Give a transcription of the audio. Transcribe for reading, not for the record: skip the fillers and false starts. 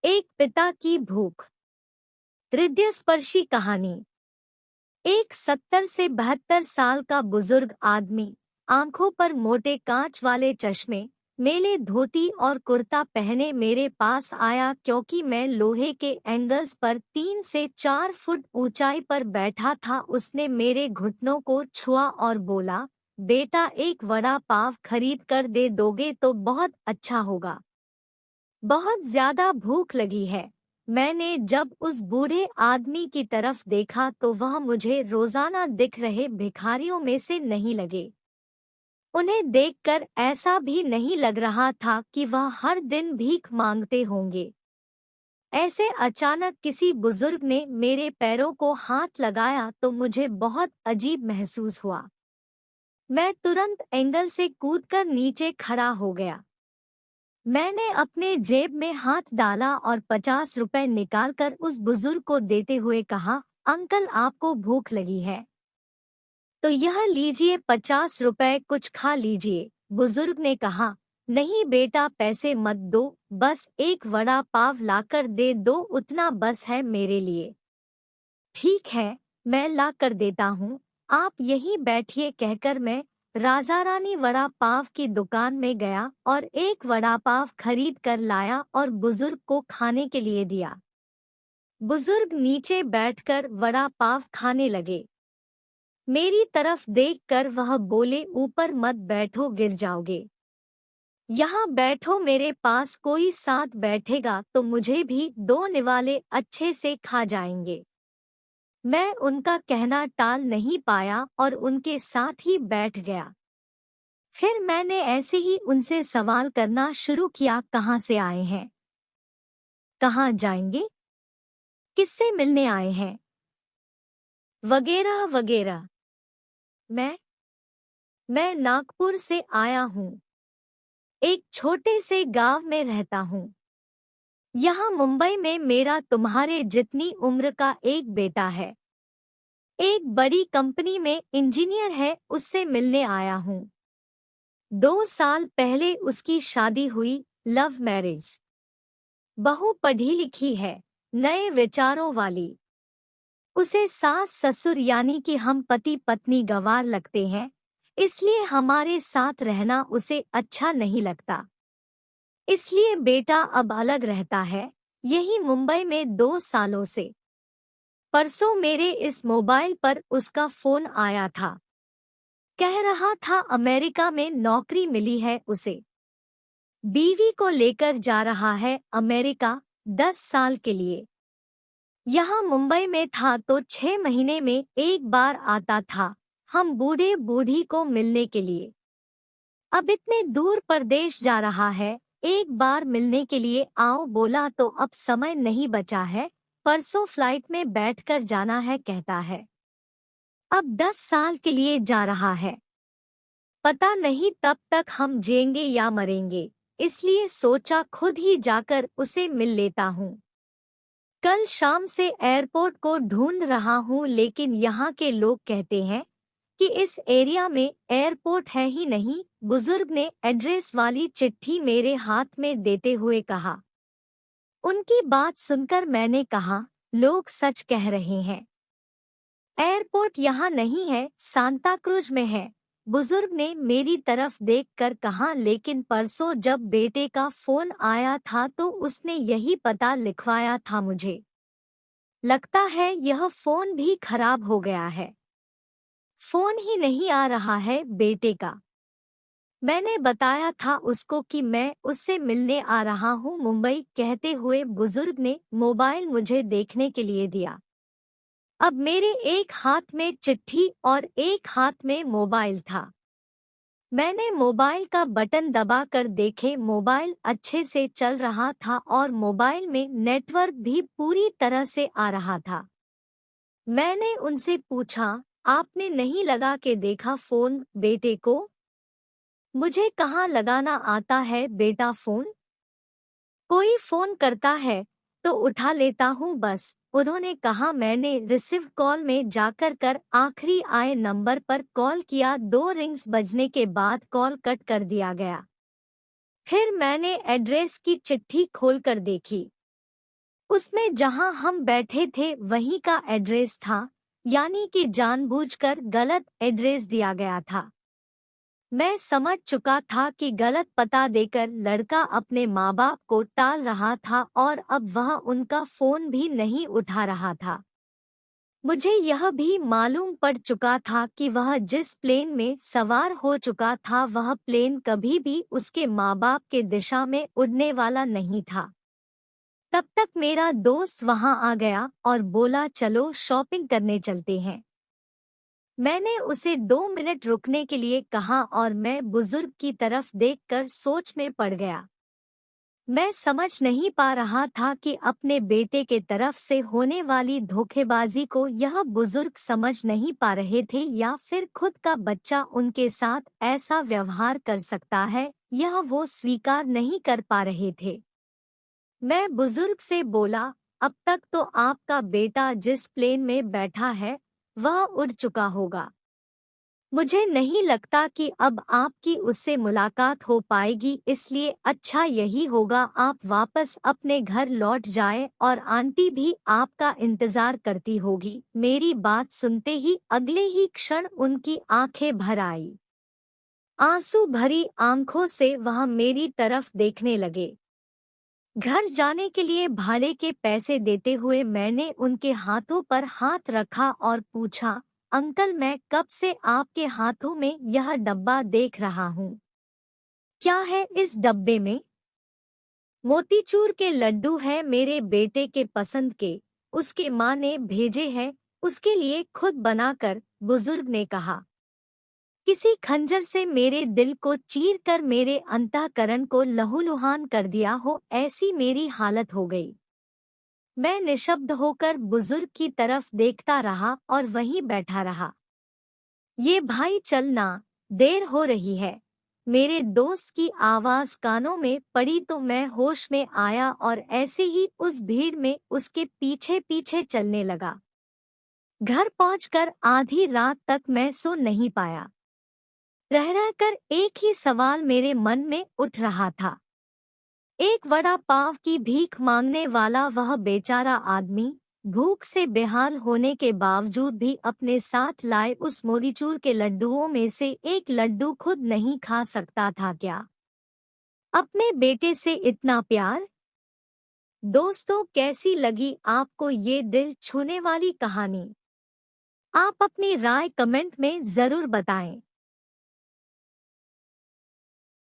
एक पिता की भूख। हृदयस्पर्शी कहानी। एक 70 से 72 साल का बुजुर्ग आदमी, आंखों पर मोटे कांच वाले चश्मे, मेले धोती और कुर्ता पहने मेरे पास आया क्योंकि मैं लोहे के एंगल्स पर 3 से 4 फुट ऊंचाई पर बैठा था। उसने मेरे घुटनों को छुआ और बोला, बेटा एक वड़ा पाव खरीद कर दे दोगे तो बहुत अच्छा होगा। बहुत ज्यादा भूख लगी है। मैंने जब उस बूढ़े आदमी की तरफ देखा तो वह मुझे रोजाना दिख रहे भिखारियों में से नहीं लगे। उन्हें देखकर ऐसा भी नहीं लग रहा था कि वह हर दिन भीख मांगते होंगे। ऐसे अचानक किसी बुजुर्ग ने मेरे पैरों को हाथ लगाया तो मुझे बहुत अजीब महसूस हुआ। मैं तुरंत एंगल से कूदकर नीचे खड़ा हो गया। मैंने अपने जेब में हाथ डाला और 50 रुपए निकालकर उस बुजुर्ग को देते हुए कहा, अंकल आपको भूख लगी है तो यह लीजिए 50 रुपए, कुछ खा लीजिए। बुजुर्ग ने कहा, नहीं बेटा पैसे मत दो, बस एक वड़ा पाव लाकर दे दो, उतना बस है मेरे लिए। ठीक है, मैं ला कर देता हूँ, आप यहीं बैठिए कहकर मैं राजा रानी वड़ा पाव की दुकान में गया और एक वड़ा पाव खरीद कर लाया और बुजुर्ग को खाने के लिए दिया। बुजुर्ग नीचे बैठकर वड़ा पाव खाने लगे। मेरी तरफ देखकर वह बोले, ऊपर मत बैठो, गिर जाओगे। यहाँ बैठो, मेरे पास कोई साथ बैठेगा तो मुझे भी 2 निवाले अच्छे से खा जाएंगे। मैं उनका कहना टाल नहीं पाया और उनके साथ ही बैठ गया। फिर मैंने ऐसे ही उनसे सवाल करना शुरू किया, कहाँ से आए हैं, कहाँ जाएंगे, किससे मिलने आए हैं, वगैरह वगैरह। मैं नागपुर से आया हूँ। एक छोटे से गांव में रहता हूँ। यहाँ मुंबई में मेरा तुम्हारे जितनी उम्र का एक बेटा है। एक बड़ी कंपनी में इंजीनियर है, उससे मिलने आया हूँ। 2 साल पहले उसकी शादी हुई, लव मैरिज। बहू पढ़ी लिखी है, नए विचारों वाली। उसे सास ससुर यानी कि हम पति पत्नी गंवार लगते हैं, इसलिए हमारे साथ रहना उसे अच्छा नहीं लगता। इसलिए बेटा अब अलग रहता है, यही मुंबई में 2 सालों से। परसों मेरे इस मोबाइल पर उसका फोन आया था। कह रहा था अमेरिका में नौकरी मिली है उसे। बीवी को लेकर जा रहा है अमेरिका 10 साल के लिए। यहाँ मुंबई में था तो 6 महीने में एक बार आता था, हम बूढ़े बूढ़ी को मिलने के लिए। अब इतने दूर परदेश जा रहा है, एक बार मिलने के लिए आओ बोला तो अब समय नहीं बचा है, परसों फ्लाइट में बैठकर जाना है कहता है। अब 10 साल के लिए जा रहा है, पता नहीं तब तक हम जिएंगे या मरेंगे, इसलिए सोचा खुद ही जाकर उसे मिल लेता हूँ। कल शाम से एयरपोर्ट को ढूंढ रहा हूँ, लेकिन यहाँ के लोग कहते हैं कि इस एरिया में एयरपोर्ट है ही नहीं। बुजुर्ग ने एड्रेस वाली चिट्ठी मेरे हाथ में देते हुए कहा। उनकी बात सुनकर मैंने कहा, लोग सच कह रहे हैं, एयरपोर्ट यहाँ नहीं है, सांता क्रूज में है। बुजुर्ग ने मेरी तरफ देखकर कहा, लेकिन परसों जब बेटे का फोन आया था तो उसने यही पता लिखवाया था मुझे। लगता है यह फोन भी खराब हो गया है, फोन ही नहीं आ रहा है बेटे का। मैंने बताया था उसको कि मैं उससे मिलने आ रहा हूँ मुंबई, कहते हुए बुजुर्ग ने मोबाइल मुझे देखने के लिए दिया। अब मेरे एक हाथ में चिट्ठी और एक हाथ में मोबाइल था। मैंने मोबाइल का बटन दबाकर देखे, मोबाइल अच्छे से चल रहा था और मोबाइल में नेटवर्क भी पूरी तरह से आ रहा था। मैंने उनसे पूछा, आपने नहीं लगा के देखा फोन बेटे को? मुझे कहाँ लगाना आता है बेटा फोन, कोई फोन करता है तो उठा लेता हूँ बस, उन्होंने कहा। मैंने रिसीव कॉल में जाकर कर आखिरी आए नंबर पर कॉल किया, 2 रिंग्स बजने के बाद कॉल कट कर दिया गया। फिर मैंने एड्रेस की चिट्ठी खोलकर देखी। उसमें जहां हम बैठे थे वहीं का एड्रेस था, यानी कि जानबूझकर गलत एड्रेस दिया गया था। मैं समझ चुका था कि गलत पता देकर लड़का अपने माँ बाप को टाल रहा था और अब वह उनका फोन भी नहीं उठा रहा था। मुझे यह भी मालूम पड़ चुका था कि वह जिस प्लेन में सवार हो चुका था वह प्लेन कभी भी उसके माँ बाप के दिशा में उड़ने वाला नहीं था। तब तक मेरा दोस्त वहां आ गया और बोला, चलो शॉपिंग करने चलते हैं। मैंने उसे 2 मिनट रुकने के लिए कहा और मैं बुजुर्ग की तरफ देखकर सोच में पड़ गया। मैं समझ नहीं पा रहा था कि अपने बेटे के तरफ से होने वाली धोखेबाजी को यह बुजुर्ग समझ नहीं पा रहे थे या फिर खुद का बच्चा उनके साथ ऐसा व्यवहार कर सकता है, यह वो स्वीकार नहीं कर पा रहे थे। मैं बुजुर्ग से बोला, अब तक तो आपका बेटा जिस प्लेन में बैठा है वह उड़ चुका होगा। मुझे नहीं लगता कि अब आपकी उससे मुलाकात हो पाएगी, इसलिए अच्छा यही होगा आप वापस अपने घर लौट जाएं और आंटी भी आपका इंतजार करती होगी। मेरी बात सुनते ही अगले ही क्षण उनकी आंखें भर आई। आंसू भरी आंखों से वह मेरी तरफ देखने लगे। घर जाने के लिए भाड़े के पैसे देते हुए मैंने उनके हाथों पर हाथ रखा और पूछा, अंकल मैं कब से आपके हाथों में यह डब्बा देख रहा हूँ। क्या है इस डब्बे में? मोतीचूर के लड्डू हैं मेरे बेटे के पसंद के, उसके माँ ने भेजे हैं, उसके लिए खुद बनाकर, बुजुर्ग ने कहा। किसी खंजर से मेरे दिल को चीर कर मेरे अंतःकरण को लहूलुहान कर दिया हो, ऐसी मेरी हालत हो गई। मैं निशब्द होकर बुजुर्ग की तरफ देखता रहा और वहीं बैठा रहा। ये भाई चलना, देर हो रही है। मेरे दोस्त की आवाज कानों में पड़ी तो मैं होश में आया और ऐसे ही उस भीड़ में उसके पीछे पीछे चलने लगा। घर पहुंचकर आधी रात तक मैं सो नहीं पाया। रह रहकर एक ही सवाल मेरे मन में उठ रहा था। एक वड़ा पाव की भीख मांगने वाला वह बेचारा आदमी भूख से बेहाल होने के बावजूद भी अपने साथ लाए उस मोतीचूर के लड्डुओं में से एक लड्डू खुद नहीं खा सकता था क्या? अपने बेटे से इतना प्यार। दोस्तों, कैसी लगी आपको ये दिल छूने वाली कहानी? आप अपनी राय कमेंट में जरूर बताएं।